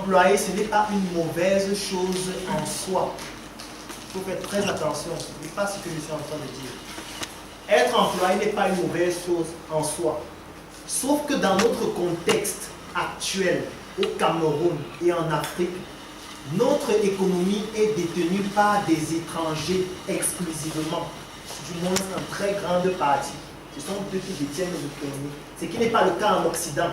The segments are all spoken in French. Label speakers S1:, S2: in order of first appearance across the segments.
S1: employé, ce n'est pas une mauvaise chose en soi. Il faut faire très attention, ce n'est pas ce que je suis en train de dire. Être employé n'est pas une mauvaise chose en soi. Sauf que dans notre contexte actuel, au Cameroun et en Afrique, notre économie est détenue par des étrangers exclusivement. Du moins, en très grande partie. Ce sont eux qui détiennent nos économies. Ce qui n'est pas le cas en Occident.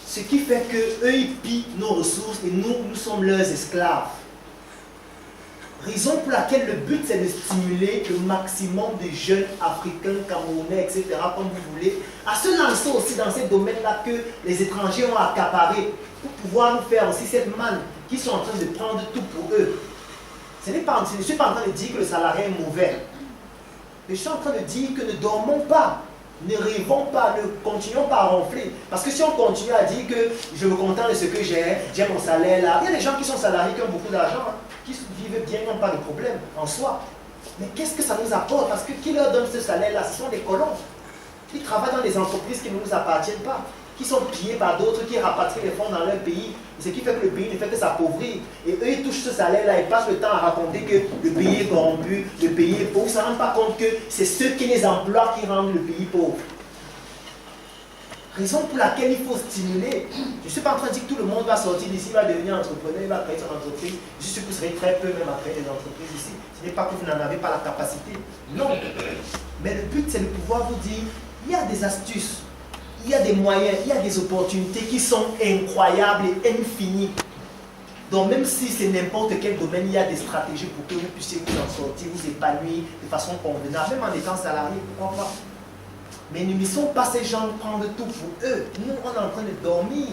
S1: Ce qui fait qu'eux, ils pillent nos ressources et nous sommes leurs esclaves. Raison pour laquelle le but, c'est de stimuler le maximum de jeunes africains, camerounais, etc., comme vous voulez, à se lancer aussi dans ces domaines-là que les étrangers ont accaparés pour pouvoir nous faire aussi cette manne qu'ils sont en train de prendre tout pour eux. Je ne suis pas en train de dire que le salarié est mauvais. Mais je suis en train de dire que ne dormons pas, ne rêvons pas, ne continuons pas à ronfler. Parce que si on continue à dire que je me contente de ce que j'ai mon salaire là, il y a des gens qui sont salariés, qui ont beaucoup d'argent, hein, qui vivent bien, qui n'ont pas de problème en soi. Mais qu'est-ce que ça nous apporte? Parce que qui leur donne ce salaire-là? Ce sont des colons. Ils travaillent dans des entreprises qui ne nous appartiennent pas, qui sont pillés par d'autres, qui rapatrient les fonds dans leur pays. Ce qui fait que le pays ne fait que s'appauvrir. Et eux, ils touchent ce salaire-là, ils passent le temps à raconter que le pays est corrompu, le pays est pauvre. Ils ne se rendent pas compte que c'est ceux qui les emploient qui rendent le pays pauvre. Raison pour laquelle il faut stimuler. Je ne suis pas en train de dire que tout le monde va sortir d'ici, va devenir entrepreneur, il va créer son entreprise. Je suis sûr que vous serez très peu même à créer des entreprises ici. Ce n'est pas que vous n'en avez pas la capacité. Non. Mais le but, c'est de pouvoir vous dire, il y a des astuces, il y a des moyens, il y a des opportunités qui sont incroyables et infinies. Donc même si c'est n'importe quel domaine, il y a des stratégies pour que vous puissiez vous en sortir, vous épanouir de façon convenable, même en étant salarié, pourquoi pas. Mais ne laissons pas ces gens prendre tout pour eux. Nous, on est en train de dormir.